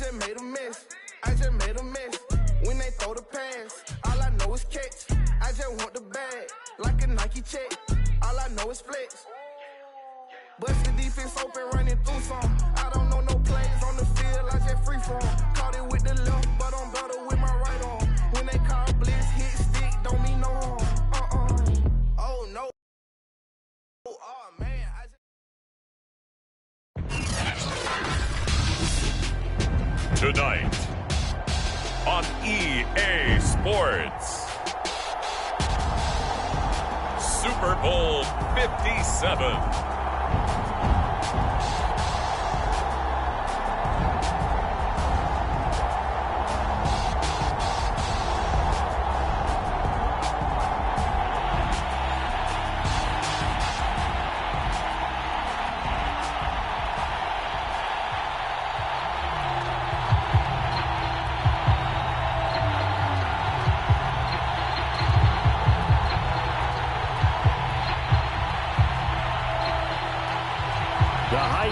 just made a mess. I just made a mess. When they throw the pass, all I know is catch. I just want the bag, like a Nike check. All I know is flex. Bust the defense open, running through some. I don't know no plays on the field, I just free form. Caught it with the left, but I'm better with my right arm. When they call blitz, hit stick, don't mean no harm. Oh no. Oh man, Tonight on EA Sports, Super Bowl 57.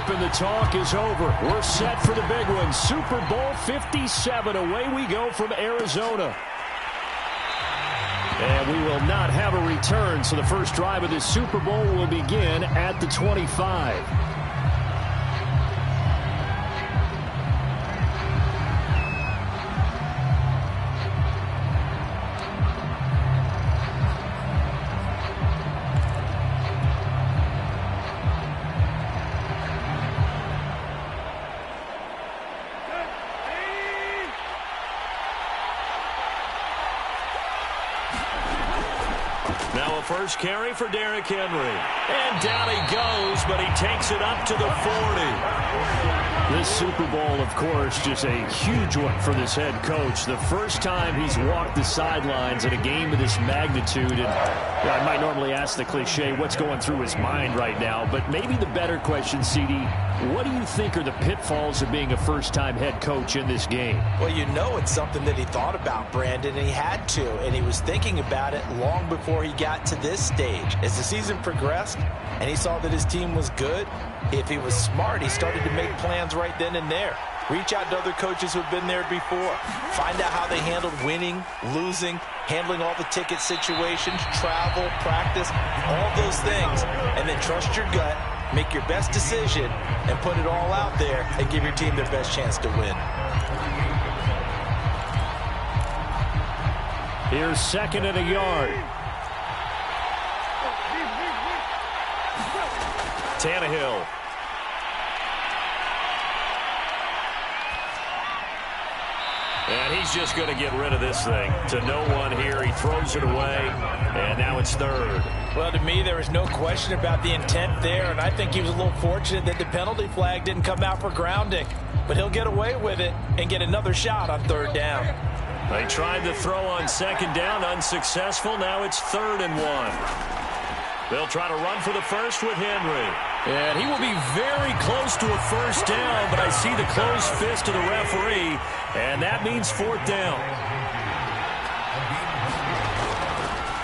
And the talk is over. We're set for the big one. Super Bowl 57. Away we go from Arizona. And we will not have a return, so the first drive of this Super Bowl will begin at the 25. First carry for Derrick Henry. And down he goes, but he takes it up to the 40. This Super Bowl, of course, just a huge one for this head coach. The first time he's walked the sidelines in a game of this magnitude. And I might normally ask the cliche, what's going through his mind right now? But maybe the better question, CD, what do you think are the pitfalls of being a first-time head coach in this game? Well, you know it's something that he thought about, Brandon, and he had to. And he was thinking about it long before he got to this stage. As the season progressed and he saw that his team was good, if he was smart, he started to make plans right then and there. Reach out to other coaches who've been there before. Find out how they handled winning, losing, handling all the ticket situations, travel, practice, all those things. And then trust your gut, make your best decision, and put it all out there and give your team their best chance to win. Here's second and a yard. Tannehill. And he's just going to get rid of this thing. To no one here. He throws it away. And now it's third. Well, to me, there is no question about the intent there. And I think he was a little fortunate that the penalty flag didn't come out for grounding. But he'll get away with it and get another shot on third down. They tried to throw on second down. Unsuccessful. Now it's 3rd and 1. They'll try to run for the first with Henry. And he will be very close to a first down, but I see the closed fist of the referee, and that means 4th down.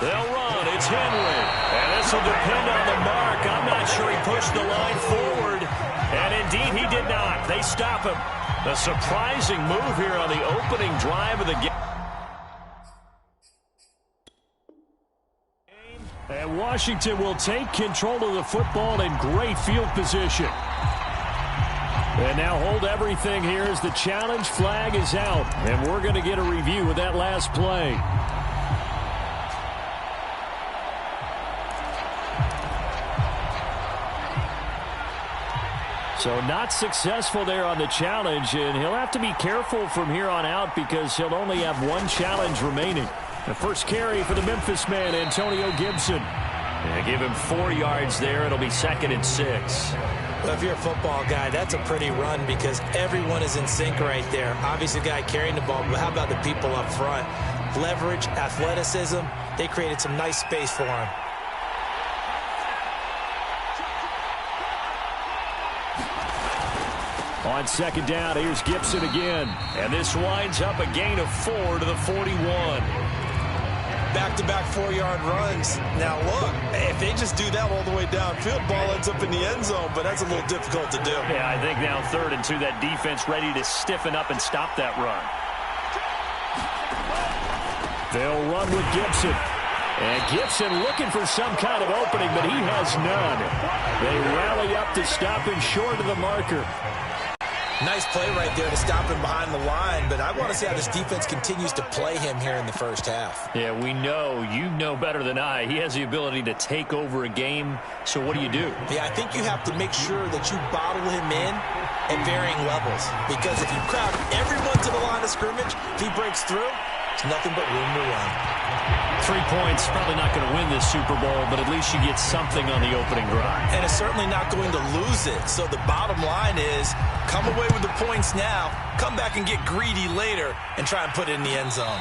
They'll run. It's Henry. And this will depend on the mark. I'm not sure he pushed the line forward. And indeed, he did not. They stop him. A surprising move here on the opening drive of the game. And Washington will take control of the football in great field position. And now hold everything here as the challenge flag is out. And we're going to get a review of that last play. So not successful there on the challenge, and he'll have to be careful from here on out because he'll only have one challenge remaining. The first carry for the Memphis man, Antonio Gibson. And give him 4 yards there. It'll be 2nd and 6. Well, if you're a football guy, that's a pretty run because everyone is in sync right there. Obviously, the guy carrying the ball, but how about the people up front? Leverage, athleticism, they created some nice space for him. On second down, here's Gibson again. And this winds up a gain of 4 to the 41. back-to-back 4-yard runs. Now, look, if they just do that all the way downfield, ball ends up in the end zone, but that's a little difficult to do. Yeah, I think now 3rd and 2, that defense ready to stiffen up and stop that run. They'll run with Gibson. And Gibson looking for some kind of opening, but he has none. They rally up to stop him short of the marker. Nice play right there to stop him behind the line, but I want to see how this defense continues to play him here in the first half. Yeah, we know. You know better than I. He has the ability to take over a game, so what do you do? Yeah, I think you have to make sure that you bottle him in at varying levels, because if you crowd everyone to the line of scrimmage, if he breaks through, there's nothing but room to run. 3 points, probably not going to win this Super Bowl, but at least you get something on the opening drive. And it's certainly not going to lose it. So the bottom line is, come away with the points now, come back and get greedy later, and try and put it in the end zone.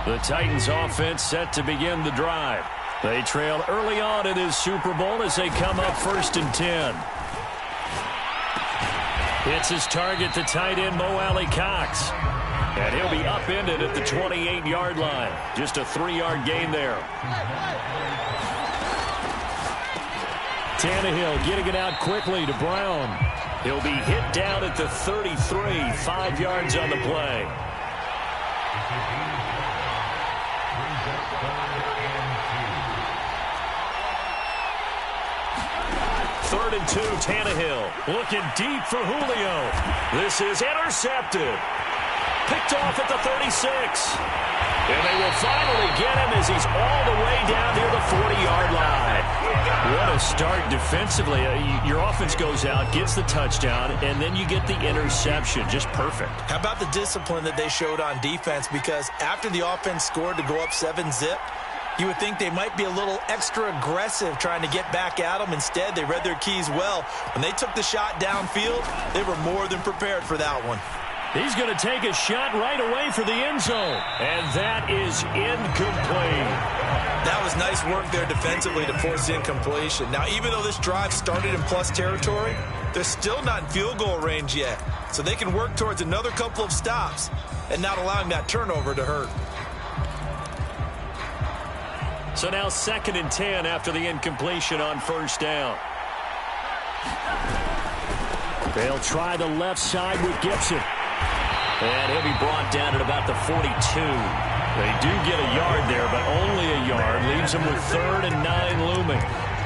The Titans offense set to begin the drive. They trail early on in this Super Bowl as they come up 1st and 10. Hits his target, the tight end, Mo Alley-Cox. And he'll be upended at the 28-yard line. Just a 3-yard gain there. Tannehill getting it out quickly to Brown. He'll be hit down at the 33, 5 yards on the play. Third and 2, Tannehill looking deep for Julio. This is intercepted. Picked off at the 36. And they will finally get him as he's all the way down near the 40-yard line. What a start defensively. Your offense goes out, gets the touchdown, and then you get the interception. Just perfect. How about the discipline that they showed on defense? Because after the offense scored to go up 7-zip, you would think they might be a little extra aggressive trying to get back at them. Instead, they read their keys well. When they took the shot downfield, they were more than prepared for that one. He's going to take a shot right away for the end zone. And that is incomplete. That was nice work there defensively to force the incompletion. Now, even though this drive started in plus territory, they're still not in field goal range yet. So they can work towards another couple of stops and not allowing that turnover to hurt. So now 2nd and 10 after the incompletion on 1st down. They'll try the left side with Gibson. And he'll be brought down at about the 42. They do get a yard there, but only a yard. Leaves them with 3rd and 9 looming.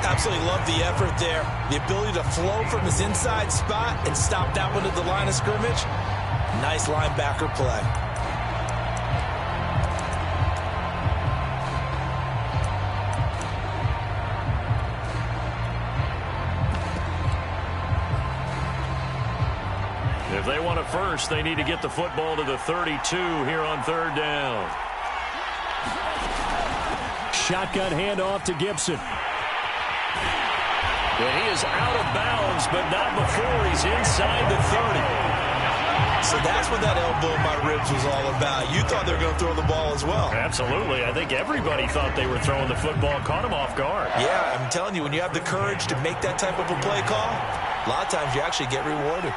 Absolutely love the effort there. The ability to flow from his inside spot and stop that one at the line of scrimmage. Nice linebacker play. If they want it first, they need to get the football to the 32 here on 3rd down. Shotgun handoff to Gibson. And he is out of bounds, but not before he's inside the 30. So that's what that elbow in my ribs was all about. You thought they were going to throw the ball as well. Absolutely. I think everybody thought they were throwing the football, caught him off guard. Yeah, I'm telling you, when you have the courage to make that type of a play call, a lot of times you actually get rewarded.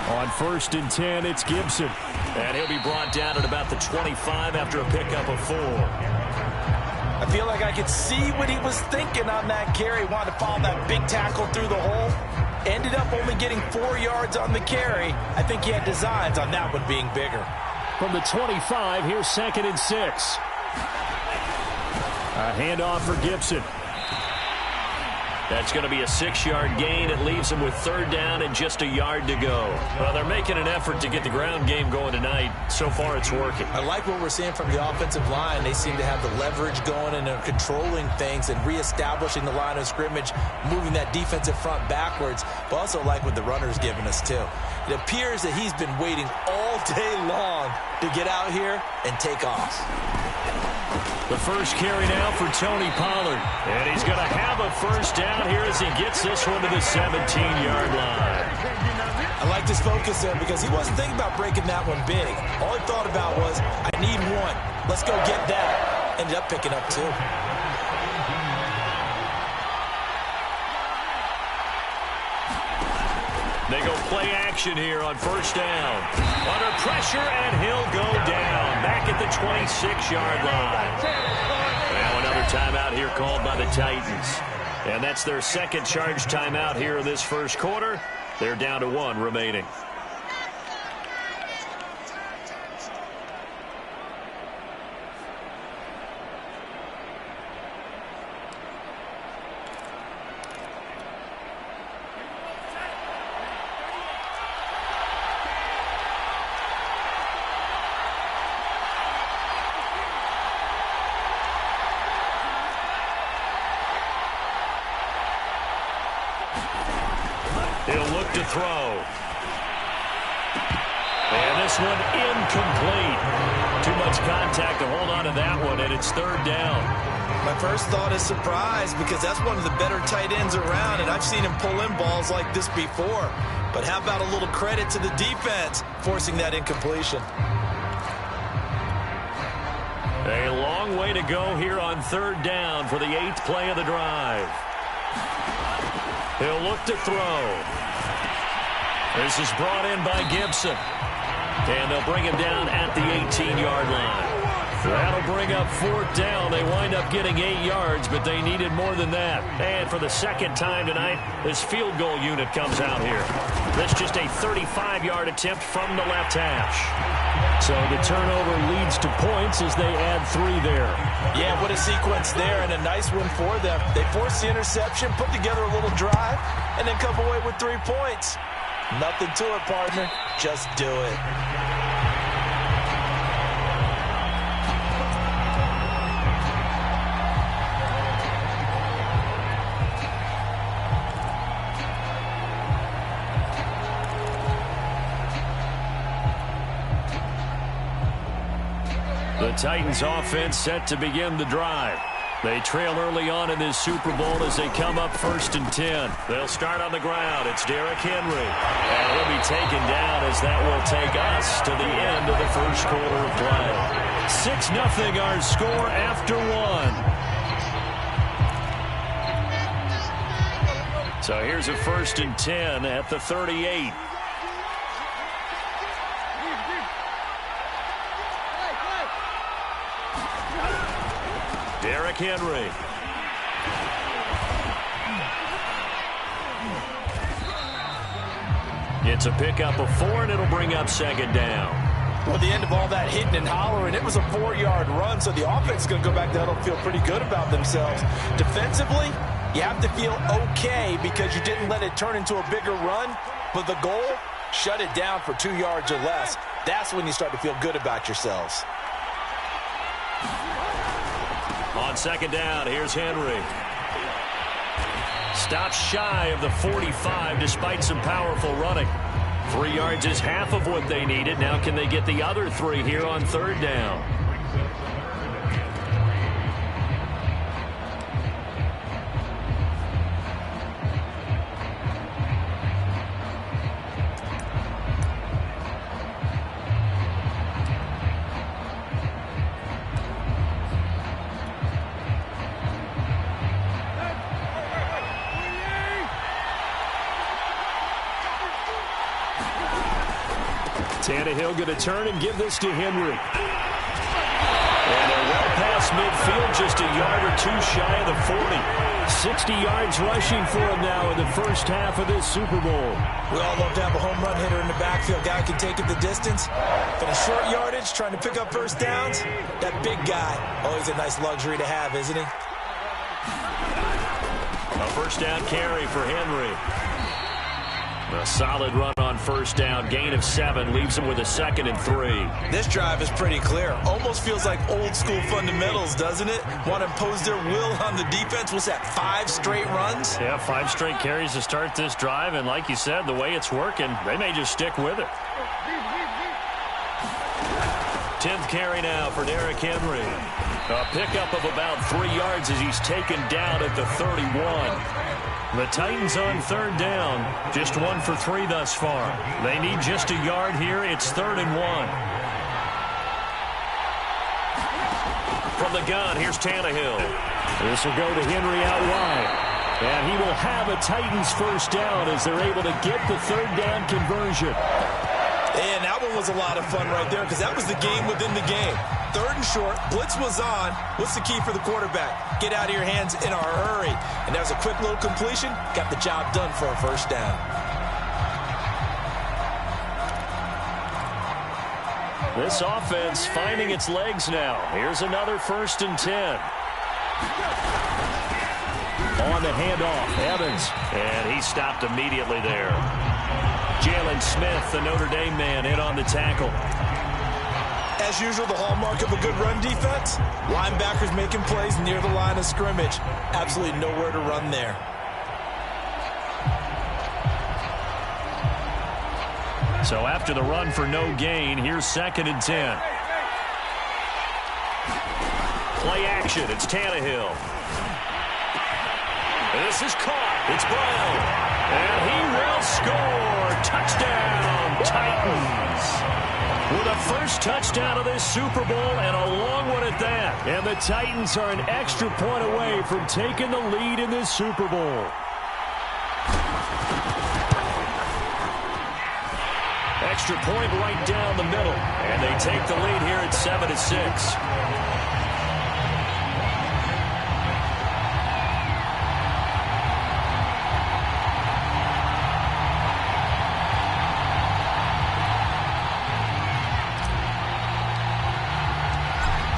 On 1st and 10, it's Gibson. And he'll be brought down at about the 25 after a pickup of 4. I feel like I could see what he was thinking on that carry. Wanted to follow that big tackle through the hole. Ended up only getting 4 yards on the carry. I think he had designs on that one being bigger. From the 25, here's 2nd and 6. A handoff for Gibson. That's going to be a 6-yard gain. It leaves them with 3rd down and just a yard to go. Well, they're making an effort to get the ground game going tonight. So far, it's working. I like what we're seeing from the offensive line. They seem to have the leverage going and are controlling things and reestablishing the line of scrimmage, moving that defensive front backwards. But also like what the runner's giving us, too. It appears that he's been waiting all day long to get out here and take off. The first carry now for Tony Pollard. And he's going to have a 1st down here as he gets this one to the 17-yard line. I liked his focus there because he wasn't thinking about breaking that one big. All he thought about was, I need one. Let's go get that. Ended up picking up 2. They go play action here on first down. Under pressure, and he'll go down. Back at the 26-yard line. Now another timeout here called by the Titans. And that's their second charge timeout here in this first quarter. They're down to 1 remaining. He'll look to throw. And this one incomplete. Too much contact to hold on to that one, and it's third down. My first thought is surprise because that's one of the better tight ends around, and I've seen him pull in balls like this before. But how about a little credit to the defense forcing that incompletion? A long way to go here on third down for the 8th play of the drive. He'll look to throw. This is brought in by Gibson. And they'll bring him down at the 18-yard line. That'll bring up fourth down. They wind up getting 8 yards, but they needed more than that. And for the second time tonight, this field goal unit comes out here. That's just a 35-yard attempt from the left hash. So the turnover leads to points as they add 3 there. Yeah, what a sequence there, and a nice one for them. They forced the interception, put together a little drive, and then come away with 3 points. Nothing to it, partner. Just do it. The Titans offense set to begin the drive. They trail early on in this Super Bowl as they come up 1st and 10. They'll start on the ground. It's Derrick Henry. And he'll be taken down as that will take us to the end of the first quarter of play. 6-0 our score after 1. So here's a 1st and 10 at the 38. Derrick Henry. It's a pickup of 4, and it'll bring up 2nd down. Well, the end of all that hitting and hollering, it was a 4-yard run, so the offense is going to go back there and feel pretty good about themselves. Defensively, you have to feel okay because you didn't let it turn into a bigger run, but the goal, shut it down for 2 yards or less. That's when you start to feel good about yourselves. On 2nd down, here's Henry. Stops shy of the 45 despite some powerful running. 3 yards is half of what they needed. Now can they get the other 3 here on 3rd down? Tannehill going to turn and give this to Henry. And they're well past midfield, just a yard or 2 shy of the 40. 60 yards rushing for him now in the first half of this Super Bowl. We all love to have a home run hitter in the backfield. Guy can take it the distance. For the short yardage, trying to pick up first downs, that big guy, always a nice luxury to have, isn't he? A first down carry for Henry. A solid run on first down. Gain of 7 leaves him with a 2nd and 3. This drive is pretty clear. Almost feels like old school fundamentals, doesn't it? Want to impose their will on the defense. Was that 5 straight runs? Yeah, 5 straight carries to start this drive. And like you said, the way it's working, they may just stick with it. 10th carry now for Derrick Henry. A pickup of about 3 yards as he's taken down at the 31. The Titans on third down, just 1 for 3 thus far. They need just a yard here. It's 3rd and 1. From the gun, here's Tannehill. This will go to Henry out wide. And he will have a Titans first down as they're able to get the third down conversion. And that one was a lot of fun right there because that was the game within the game. 3rd and short, blitz was on. What's the key for the quarterback? Get out of your hands in a hurry. And that was a quick little completion. Got the job done for a first down. This offense finding its legs now. Here's another 1st and 10. On the handoff, Evans. And he stopped immediately there. Jalen Smith, the Notre Dame man, in on the tackle. As usual, the hallmark of a good run defense, linebackers making plays near the line of scrimmage. Absolutely nowhere to run there. So after the run for no gain, here's 2nd and 10. Play action, it's Tannehill. This is caught, it's Brown. And he will score. Touchdown, Titans. With the first touchdown of this Super Bowl and a long one at that. And the Titans are an extra point away from taking the lead in this Super Bowl. Extra point right down the middle. And they take the lead here at 7-6.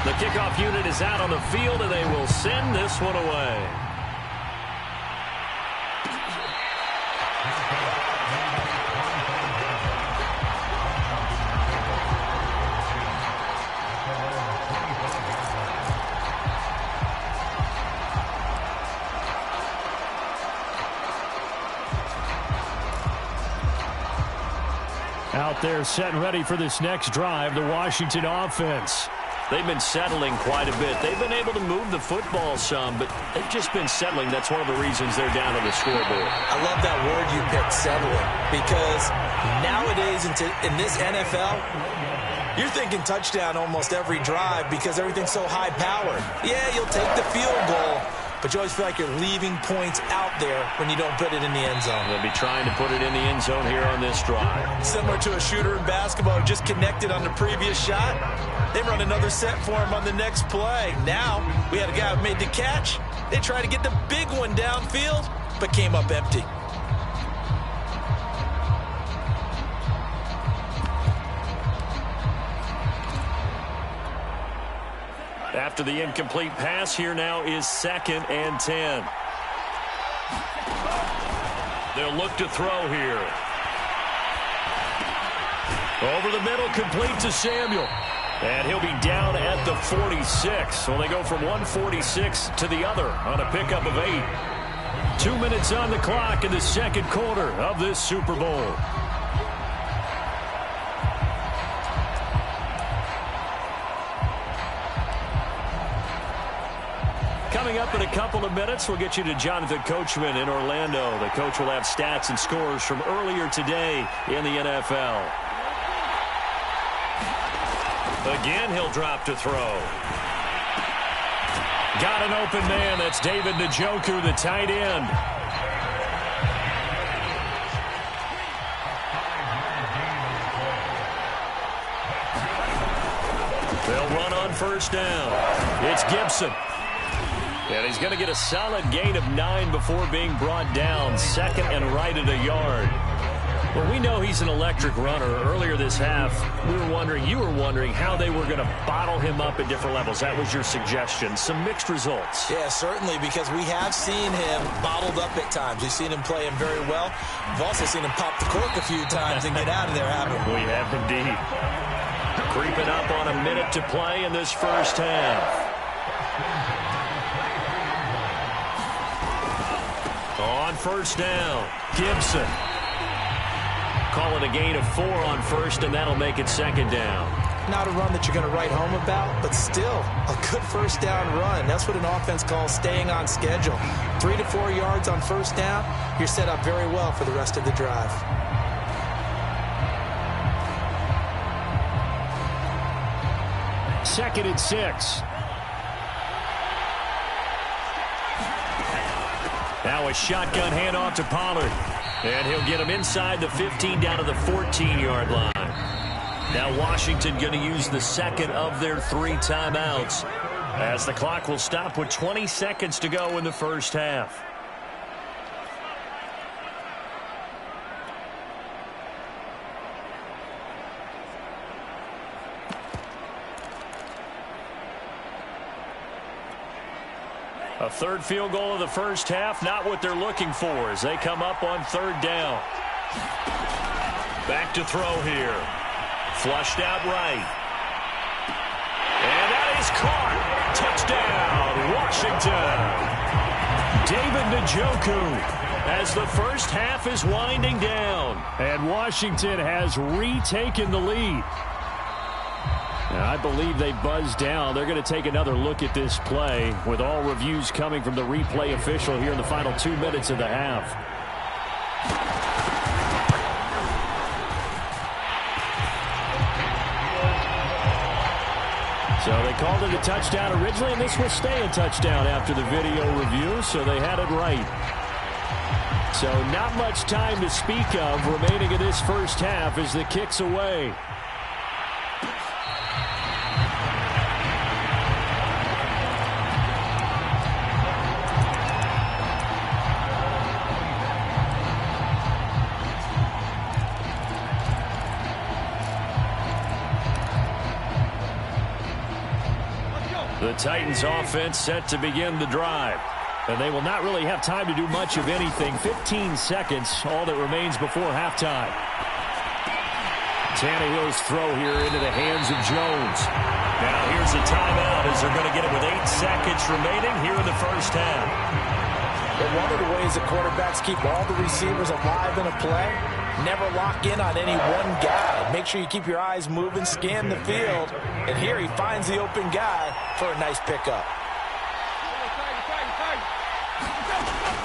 The kickoff unit is out on the field, and they will send this one away. Out there set and ready for this next drive, the Washington offense. They've been settling quite a bit. They've been able to move the football some, but they've just been settling. That's one of the reasons they're down on the scoreboard. I love that word you picked, settling, because nowadays in this NFL, you're thinking touchdown almost every drive because everything's so high-powered. Yeah, you'll take the field goal, but you always feel like you're leaving points out there when you don't put it in the end zone. They'll be trying to put it in the end zone here on this drive. Similar to a shooter in basketball who just connected on the previous shot. They run another set for him on the next play. Now, we had a guy who made the catch. They tried to get the big one downfield, but came up empty. After the incomplete pass, here now is 2nd and 10. They'll look to throw here. Over the middle, complete to Samuel. And he'll be down at the 46. So they go from 146 to the other on a pickup of 8. 2 minutes on the clock in the second quarter of this Super Bowl. Coming up in a couple of minutes, we'll get you to Jonathan Coachman in Orlando. The coach will have stats and scores from earlier today in the NFL. Again, he'll drop to throw. Got an open man. That's David Njoku, the tight end. They'll run on first down. It's Gibson. And he's going to get a solid gain of 9 before being brought down. 2nd and right at a yard. Well, we know he's an electric runner. Earlier this half, you were wondering how they were going to bottle him up at different levels. That was your suggestion. Some mixed results. Yeah, certainly, because we have seen him bottled up at times. We've seen him play him very well. We've also seen him pop the cork a few times and get out of there, haven't we? We have indeed. Creeping up on a minute to play in this first half. On first down, Gibson. Call it a gain of 4 on first, and that'll make it 2nd down. not a run that you're going to write home about, but still a good first down run. That's what an offense calls staying on schedule. 3 to 4 yards on first down, you're set up very well for the rest of the drive. Second and 6. Now a shotgun handoff to Pollard. And he'll get him inside the 15 down to the 14-yard line. Now Washington going to use the second of their 3 timeouts, as the clock will stop with 20 seconds to go in the first half. A third field goal of the first half, not what they're looking for as they come up on third down. Back to throw here. Flushed out right. And that is caught. Touchdown, Washington. David Njoku as the first half is winding down. And Washington has retaken the lead. And I believe they buzzed down. They're going to take another look at this play with all reviews coming from the replay official here in the final 2 minutes of the half. So they called it a touchdown originally, and this will stay a touchdown after the video review, so they had it right. So not much time to speak of remaining in this first half as the kick's away. The Titans offense set to begin the drive. And they will not really have time to do much of anything. 15 seconds, all that remains before halftime. Tannehill's throw here into the hands of Jones. Now here's a timeout as they're going to get it with 8 seconds remaining here in the first half. But one of the ways the quarterbacks keep all the receivers alive in a play, never lock in on any one guy. Make sure you keep your eyes moving, scan the field. And here he finds the open guy for a nice pickup.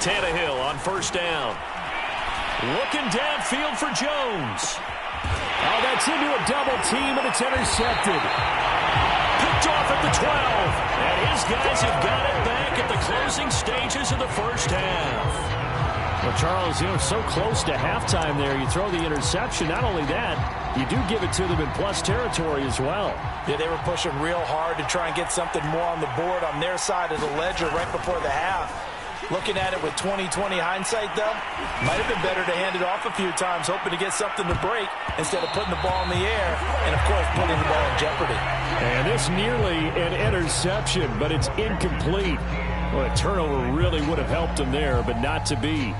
Tannehill on first down. Looking downfield for Jones. Oh, that's into a double team, and it's intercepted. Picked off at the 12. And his guys have got it back at the closing stages of the first half. Well, Charles, so close to halftime there. You throw the interception. Not only that, you do give it to them in plus territory as well. Yeah, they were pushing real hard to try and get something more on the board on their side of the ledger right before the half. Looking at it with 20/20 hindsight, though, might have been better to hand it off a few times, hoping to get something to break instead of putting the ball in the air and, of course, putting the ball in jeopardy. And this nearly an interception, but it's incomplete. Well, a turnover really would have helped them there, but not to be.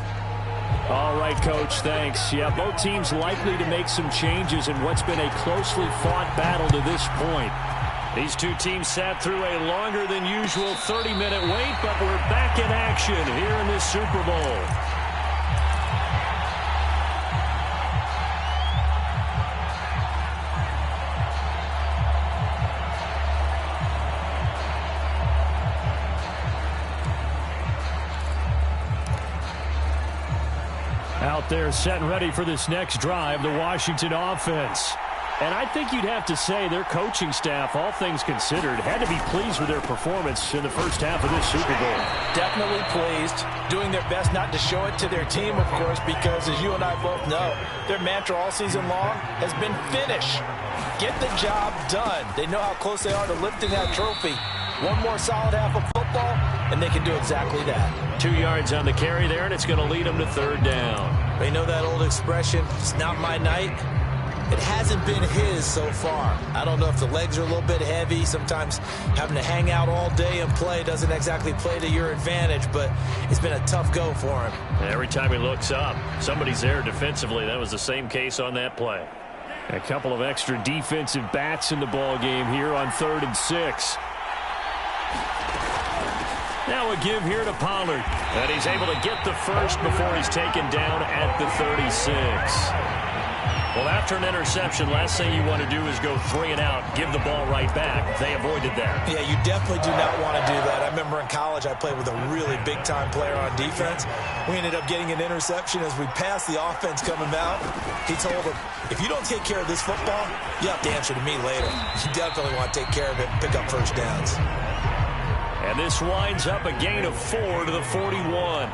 All right, Coach, thanks. Yeah, both teams likely to make some changes in what's been a closely fought battle to this point. These two teams sat through a longer than usual 30-minute wait, but we're back in action here in this Super Bowl. Out there set and ready for this next drive, the Washington offense. And I think you'd have to say their coaching staff, all things considered, had to be pleased with their performance in the first half of this Super Bowl. Definitely pleased, doing their best not to show it to their team, of course, because as you and I both know, their mantra all season long has been finish. Get the job done. They know how close they are to lifting that trophy. One more solid half of football, and they can do exactly that. 2 yards on the carry there, and it's going to lead them to third down. They know that old expression, it's not my night. It hasn't been his so far. I don't know if the legs are a little bit heavy. Sometimes having to hang out all day and play doesn't exactly play to your advantage, but it's been a tough go for him. Every time he looks up, somebody's there defensively. That was the same case on that play. A couple of extra defensive bats in the ball game here on 3rd and 6. Now a give here to Pollard. And he's able to get the first before he's taken down at the 36. Well, after an interception, last thing you want to do is go 3 and out, give the ball right back. They avoided that. Yeah, you definitely do not want to do that. I remember in college I played with a really big-time player on defense. We ended up getting an interception as we passed the offense coming out. He told him, if you don't take care of this football, you have to answer to me later. You definitely want to take care of it and pick up first downs. And this winds up a gain of 4 to the 41.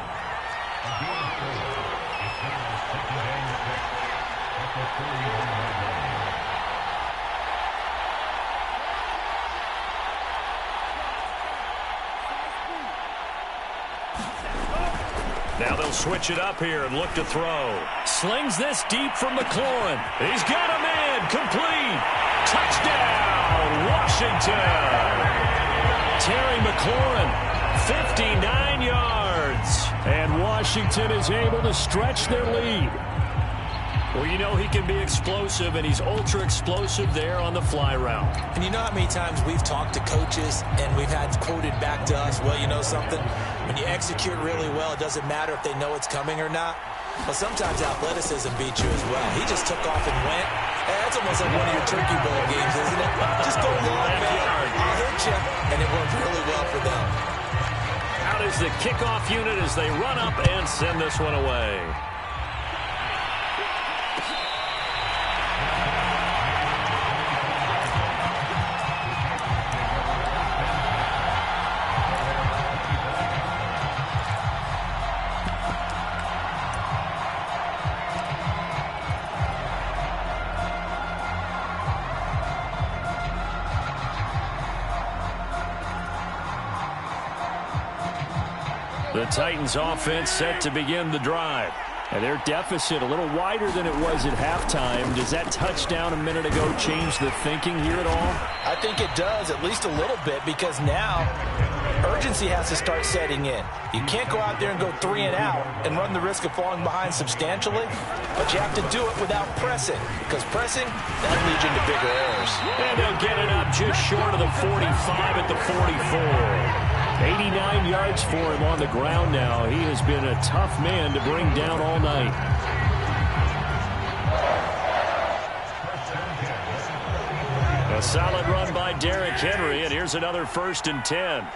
Now they'll switch it up here and look to throw. Slings this deep from McLaurin. He's got him in. Complete. Touchdown, Washington. Terry McLaurin, 59 yards. And Washington is able to stretch their lead. Well, you know he can be explosive, and he's ultra-explosive there on the fly route. And you know how many times we've talked to coaches and we've had quoted back to us, well, you know something? When you execute really well, it doesn't matter if they know it's coming or not. But sometimes athleticism beats you as well. He just took off and went. That's almost like one of your Turkey Bowl games, isn't it? Just go long, man. I'll hit you. And it worked really well for them. Out is the kickoff unit as they run up and send this one away. The Titans offense set to begin the drive. And their deficit a little wider than it was at halftime. Does that touchdown a minute ago change the thinking here at all? I think it does, at least a little bit, because now urgency has to start setting in. You can't go out there and go 3 and out and run the risk of falling behind substantially, but you have to do it without pressing, because pressing, that leads you into bigger errors. And they'll get it up just short of the 45 at the 44. 89 yards for him on the ground now. He has been a tough man to bring down all night. A solid run by Derrick Henry, and here's another 1st and 10.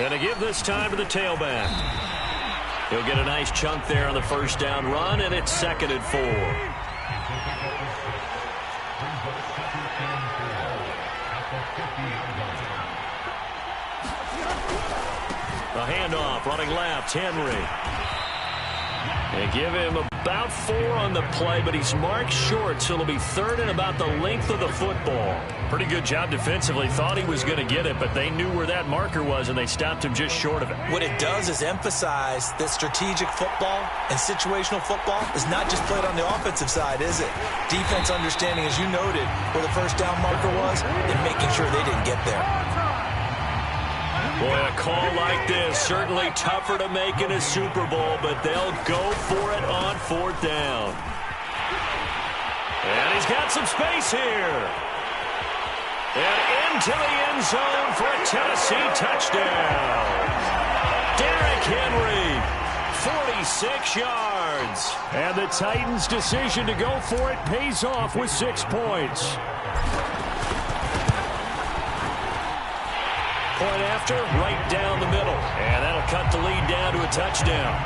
And to give this time to the tailback. He'll get a nice chunk there on the 1st down run, and it's 2nd and 4. A handoff, running left, Henry. They give him about 4 on the play, but he's marked short, so it'll be 3rd and about the length of the football. Pretty good job defensively. Thought he was going to get it, but they knew where that marker was, and they stopped him just short of it. What it does is emphasize that strategic football and situational football is not just played on the offensive side, is it? Defense understanding, as you noted, where the 1st down marker was, and making sure they didn't get there. Boy, a call like this, certainly tougher to make in a Super Bowl, but they'll go for it on 4th down. And he's got some space here. And into the end zone for a Tennessee touchdown. Derrick Henry, 46 yards. And the Titans' decision to go for it pays off with 6 points. Point after, right down the middle. And that'll cut the lead down to a touchdown.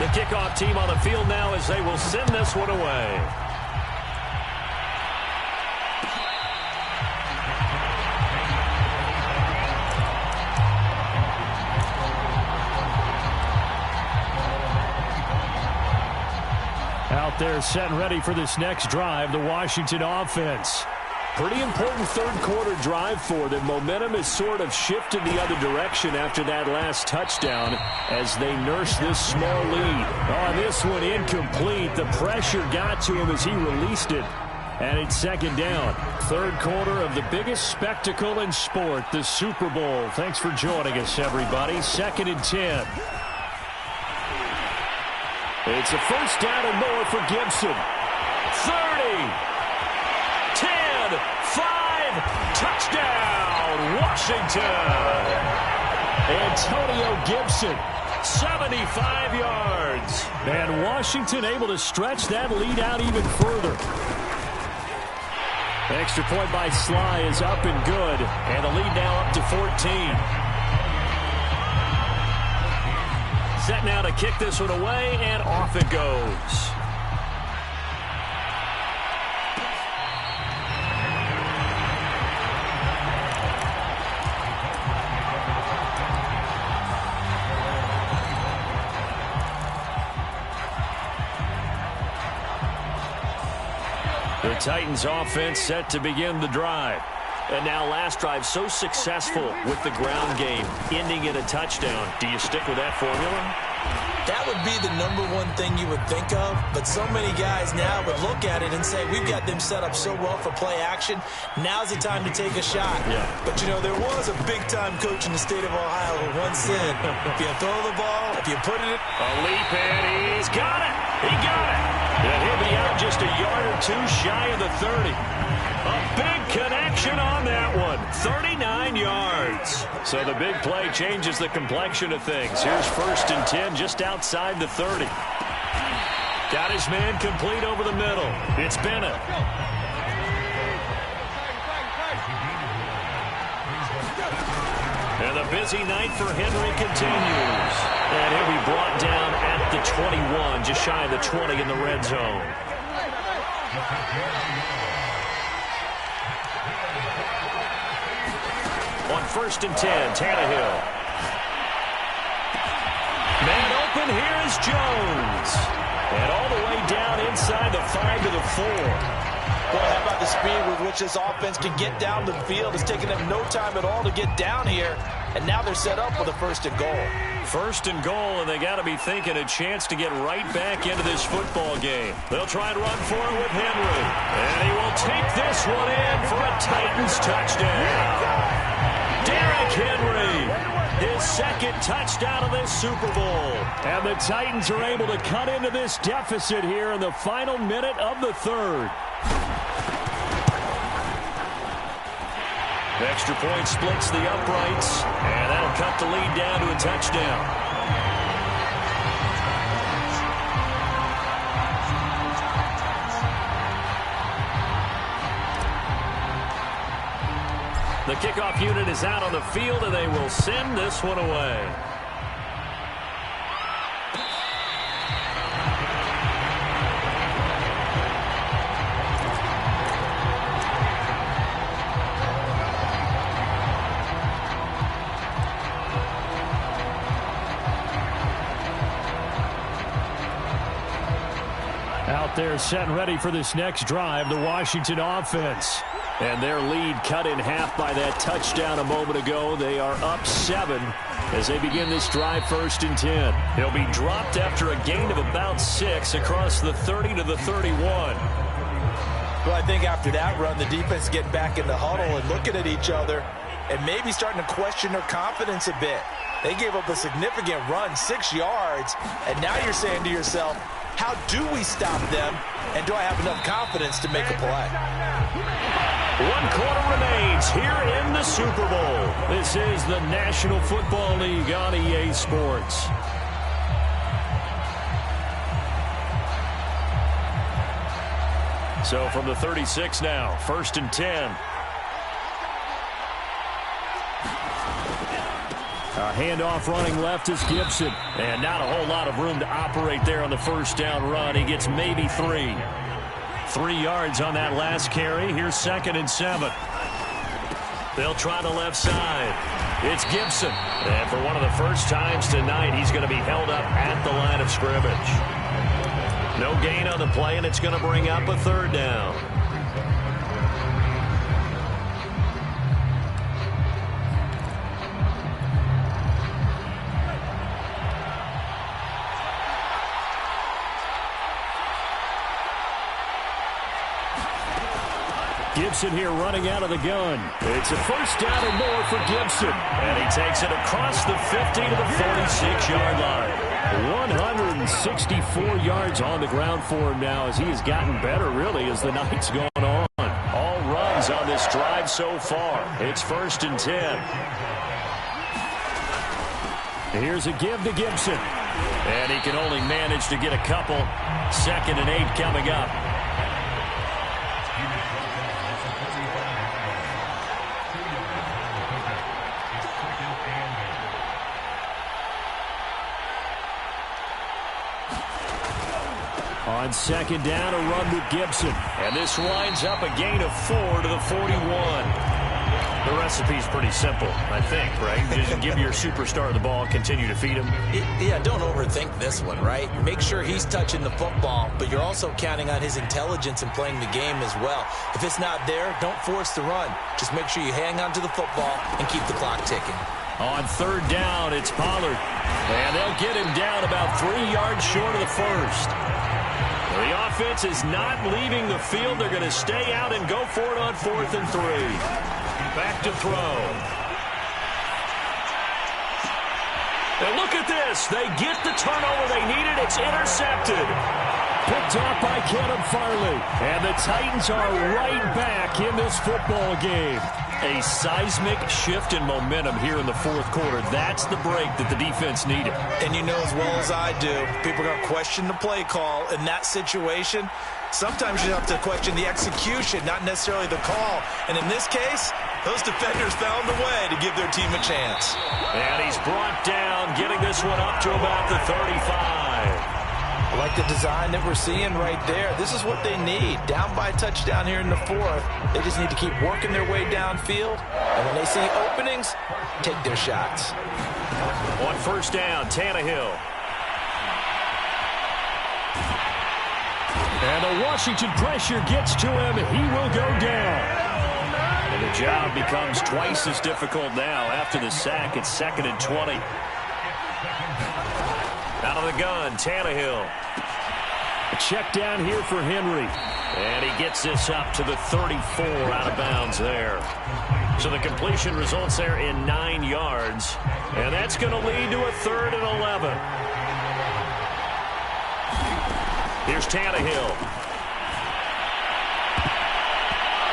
The kickoff team on the field now as they will send this one away. Out there set and ready for this next drive, the Washington offense. Pretty important 3rd quarter drive for them. Momentum has sort of shifted the other direction after that last touchdown as they nurse this small lead. Oh, this one incomplete. The pressure got to him as he released it. And it's 2nd down. 3rd quarter of the biggest spectacle in sport, the Super Bowl. Thanks for joining us, everybody. 2nd and 10. It's a 1st down and more for Gibson. 30, 10, 5, touchdown, Washington. Antonio Gibson, 75 yards. And Washington able to stretch that lead out even further. Extra point by Sly is up and good. And the lead now up to 14. Set now to kick this one away, and off it goes. The Titans offense set to begin the drive. And now last drive so successful with the ground game, ending in a touchdown. Do you stick with that formula? That would be the number one thing you would think of, but so many guys now would look at it and say, we've got them set up so well for play action, now's the time to take a shot. Yeah. But, you know, there was a big-time coach in the state of Ohio who once said, if you throw the ball, if you put it in... A leap, and he's got it! He got it! And he'll be out just a yard or two shy of the 30. A big connection on that one. 39 yards. So the big play changes the complexion of things. Here's 1st and 10 just outside the 30. Got his man complete over the middle. It's Bennett. And the busy night for Henry continues. And he'll be brought down at the 21, just shy of the 20 in the red zone. On 1st and 10, Tannehill. Man open, here is Jones. And all the way down inside the 5 to the 4. Boy, how about the speed with which this offense can get down the field? It's taken them no time at all to get down here. And now they're set up for the 1st and goal. 1st and goal, and they got to be thinking a chance to get right back into this football game. They'll try and run for it with Henry. And he will take this one in for a Titans touchdown. Derrick Henry, his 2nd touchdown of this Super Bowl. And the Titans are able to cut into this deficit here in the final minute of the 3rd. Extra point splits the uprights, and that'll cut the lead down to a touchdown. The kickoff unit is out on the field, and they will send this one away. Out there set and ready for this next drive, the Washington offense. And their lead cut in half by that touchdown a moment ago. They are up 7 as they begin this drive 1st and 10. He'll be dropped after a gain of about 6 across the 30 to the 31. Well, I think after that run, the defense getting back in the huddle and looking at each other and maybe starting to question their confidence a bit. They gave up a significant run, 6 yards, and now you're saying to yourself, how do we stop them, and do I have enough confidence to make a play? 1 quarter remains here in the Super Bowl. This is the National Football League on EA Sports. So from the 36 now, 1st and 10. A handoff running left is Gibson. And not a whole lot of room to operate there on the 1st down run. He gets maybe 3. 3 yards on that last carry. Here's 2nd and 7. They'll try the left side. It's Gibson. And for one of the first times tonight, he's going to be held up at the line of scrimmage. No gain on the play, and it's going to bring up a 3rd down. Gibson here running out of the gun. It's a 1st down and more for Gibson. And he takes it across the 50 to the 46-yard line. 164 yards on the ground for him now as he has gotten better, really, as the night's gone on. All runs on this drive so far. It's 1st and 10. Here's a give to Gibson. And he can only manage to get a couple. 2nd and 8 coming up. On 2nd down, a run with Gibson. And this winds up a gain of 4 to the 41. The recipe's pretty simple, I think, right? Just give your superstar the ball, continue to feed him. Yeah, don't overthink this one, right? Make sure he's touching the football, but you're also counting on his intelligence in playing the game as well. If it's not there, don't force the run. Just make sure you hang on to the football and keep the clock ticking. On 3rd down, it's Pollard. And they'll get him down about 3 yards short of the first. The offense is not leaving the field. They're going to stay out and go for it on 4th and 3. Back to throw. And look at this. They get the turnover they needed. It's intercepted. Picked off by Kevin Farley. And the Titans are right back in this football game. A seismic shift in momentum here in the 4th quarter. That's the break that the defense needed. And you know as well as I do, people are going to question the play call in that situation. Sometimes you have to question the execution, not necessarily the call. And in this case, those defenders found a way to give their team a chance. And he's brought down, getting this one up to about the 35. I like the design that we're seeing right there. This is what they need. Down by a touchdown here in the 4th. They just need to keep working their way downfield. And when they see openings, take their shots. On 1st down, Tannehill. And the Washington pressure gets to him. He will go down. And the job becomes twice as difficult now after the sack. It's 2nd and 20. Out of the gun, Tannehill. A check down here for Henry. And he gets this up to the 34, out of bounds there. So the completion results there in 9 yards. And that's going to lead to a 3rd and 11. Here's Tannehill.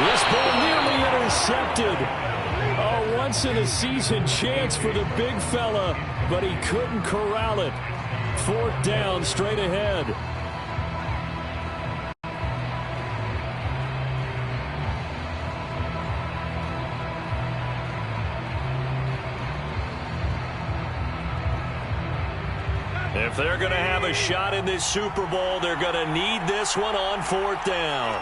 This ball nearly intercepted. A once-in-a-season chance for the big fella, but he couldn't corral it. 4th down, straight ahead. If they're going to have a shot in this Super Bowl, they're going to need this one on 4th down.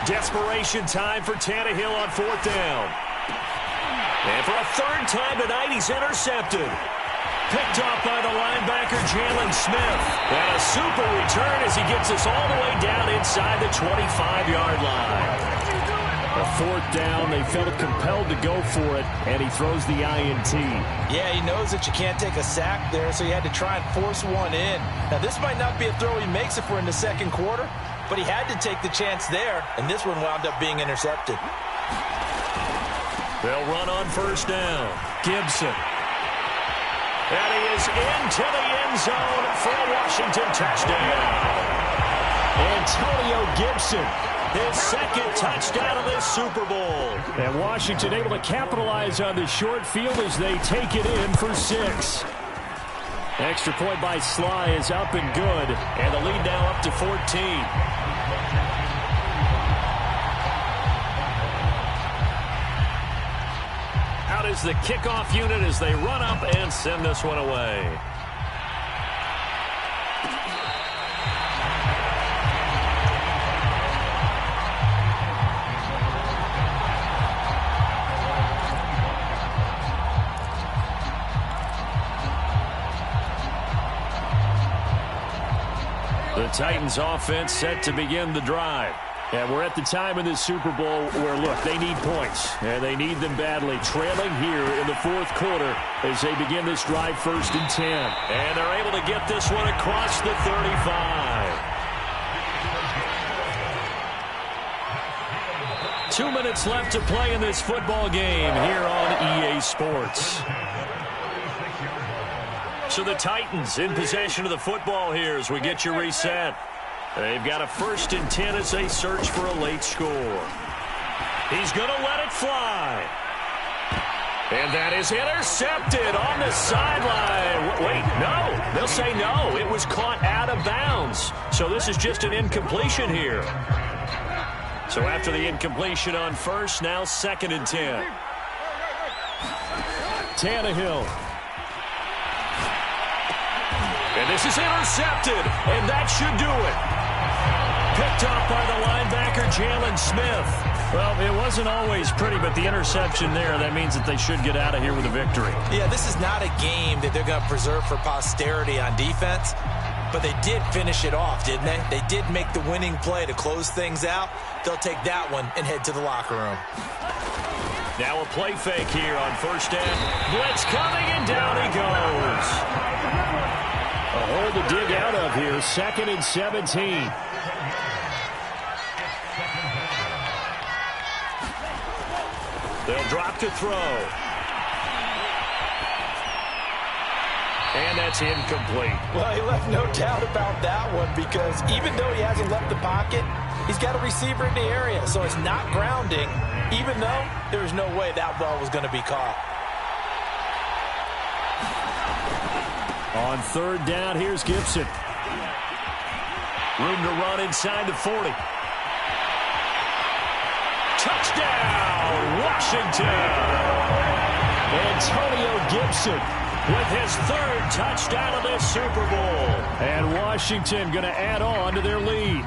Desperation time for Tannehill on 4th down. And for a 3rd time tonight, he's intercepted. Picked off by the linebacker, Jalen Smith. And a super return as he gets us all the way down inside the 25-yard line. A 4th down, they felt compelled to go for it, and he throws the INT. Yeah, he knows that you can't take a sack there, so he had to try and force one in. Now, this might not be a throw he makes if we're in the 2nd quarter, but he had to take the chance there, and this one wound up being intercepted. They'll run on 1st down. Gibson. And he is into the end zone for a Washington touchdown. Antonio Gibson, his 2nd touchdown of this Super Bowl. And Washington able to capitalize on the short field as they take it in for 6. Extra point by Sly is up and good. And the lead now up to 14. Out is the kickoff unit as they run up and send this one away. The Titans offense set to begin the drive. And we're at the time in this Super Bowl where, look, they need points, and they need them badly. Trailing here in the 4th quarter as they begin this drive, 1st and 10. And they're able to get this one across the 35. 2 minutes left to play in this football game here on EA Sports. So the Titans in possession of the football here as we get you reset. They've got a 1st and 10 as they search for a late score. He's going to let it fly. And that is intercepted on the sideline. Wait, no. They'll say no. It was caught out of bounds. So this is just an incompletion here. So after the incompletion on 1st, now 2nd and 10. Tannehill. And this is intercepted. And that should do it. Picked up by the linebacker, Jalen Smith. Well, it wasn't always pretty, but the interception there, that means that they should get out of here with a victory. Yeah, this is not a game that they're going to preserve for posterity on defense, but they did finish it off, didn't they? They did make the winning play to close things out. They'll take that one and head to the locker room. Now a play fake here on 1st down. Blitz coming, and down he goes. A hole to dig out of here, 2nd and 17. They'll drop to throw. And that's incomplete. Well, he left no doubt about that one because even though he hasn't left the pocket, he's got a receiver in the area. So it's not grounding, even though there's no way that ball was going to be caught. On 3rd down, here's Gibson. Room to run inside the 40. Touchdown, Washington. Antonio Gibson with his 3rd touchdown of this Super Bowl. And Washington going to add on to their lead.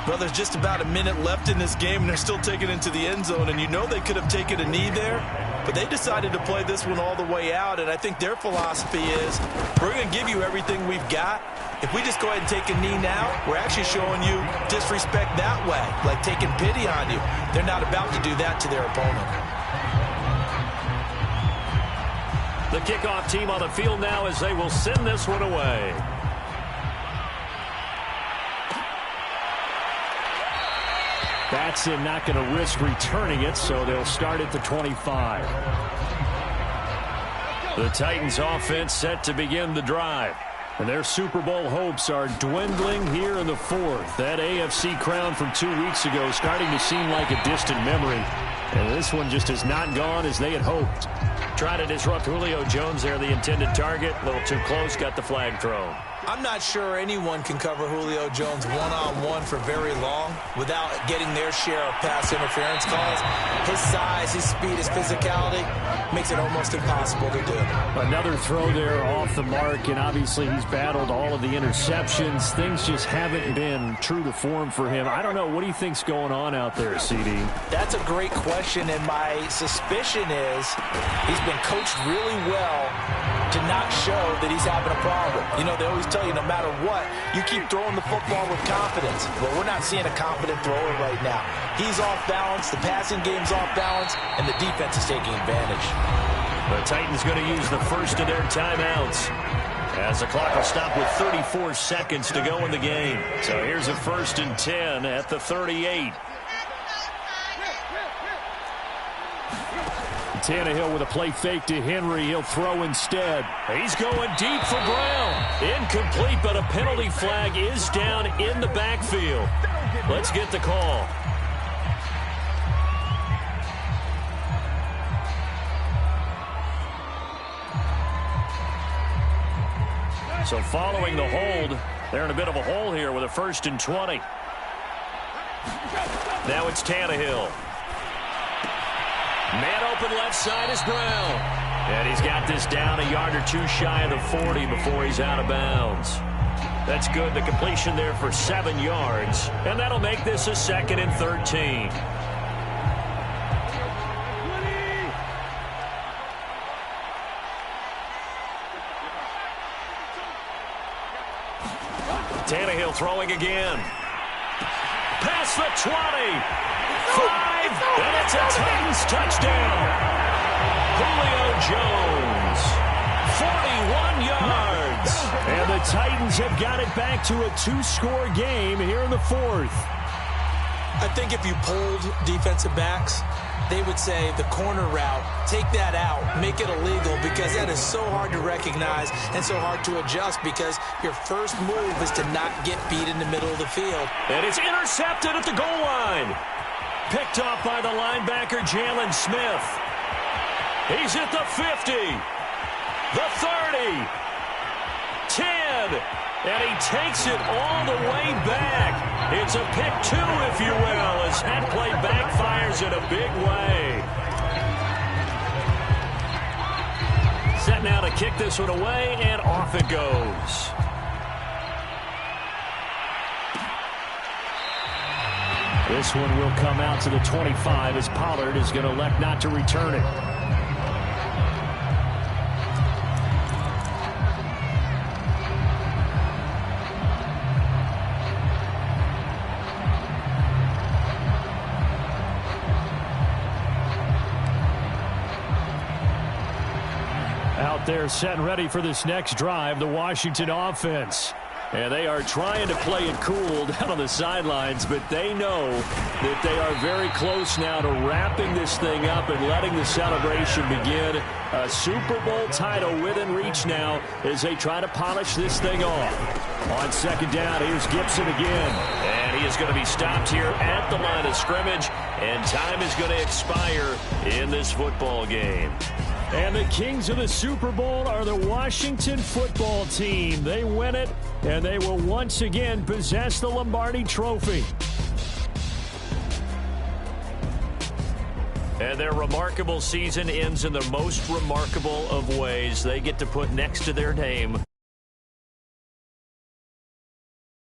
Well, there's just about a minute left in this game, and they're still taking it into the end zone. And you know they could have taken a knee there, but they decided to play this one all the way out. And I think their philosophy is, we're going to give you everything we've got. If we just go ahead and take a knee now, we're actually showing you disrespect that way, like taking pity on you. They're not about to do that to their opponent. The kickoff team on the field now as they will send this one away. Batson not going to risk returning it, so they'll start at the 25. The Titans offense set to begin the drive. And their Super Bowl hopes are dwindling here in the 4th. That AFC crown from 2 weeks ago starting to seem like a distant memory. And this one just has not gone as they had hoped. Trying to disrupt Julio Jones there, the intended target. A little too close, got the flag thrown. I'm not sure anyone can cover Julio Jones one-on-one for very long without getting their share of pass interference calls. His size, his speed, his physicality makes it almost impossible to do. Another throw there off the mark, and obviously he's battled all of the interceptions. Things just haven't been true to form for him. I don't know. What do you think's going on out there, CD? That's a great question, and my suspicion is he's been coached really well to not show that he's having a problem. You know, they always tell you no matter what, you keep throwing the football with confidence. Well, we're not seeing a confident thrower right now. He's off balance, the passing game's off balance, and the defense is taking advantage. The Titans going to use the first of their timeouts as the clock will stop with 34 seconds to go in the game. So here's a 1st and 10 at the 38. Tannehill with a play fake to Henry. He'll throw instead. He's going deep for Brown. Incomplete, but a penalty flag is down in the backfield. Let's get the call. So following the hold, they're in a bit of a hole here with a 1st and 20. Now it's Tannehill. Man open left side is Brown. And he's got this down a yard or two shy of the 40 before he's out of bounds. That's good. The completion there for 7 yards. And that'll make this a 2nd and 13. Tannehill throwing again. Past the 20. 5, and it's a Titans touchdown. Julio Jones, 41 yards. And the Titans have got it back to a 2-score game here in the 4th. I think if you polled defensive backs, they would say the corner route, take that out, make it illegal, because that is so hard to recognize and so hard to adjust, because your first move is to not get beat in the middle of the field. And it's intercepted at the goal line. Picked off by the linebacker, Jalen Smith. He's at the 50, the 30, 10, and he takes it all the way back. It's a pick two, if you will, as that play backfires in a big way. Set now to kick this one away, and off it goes. This one will come out to the 25 as Pollard is going to elect not to return it. Out there set and ready for this next drive, the Washington offense. And they are trying to play it cool down on the sidelines, but they know that they are very close now to wrapping this thing up and letting the celebration begin. A Super Bowl title within reach now as they try to polish this thing off. On second down, here's Gibson again. And he is going to be stopped here at the line of scrimmage, and time is going to expire in this football game. And the kings of the Super Bowl are the Washington football team. They win it, and they will once again possess the Lombardi Trophy. And their remarkable season ends in the most remarkable of ways. They get to put next to their name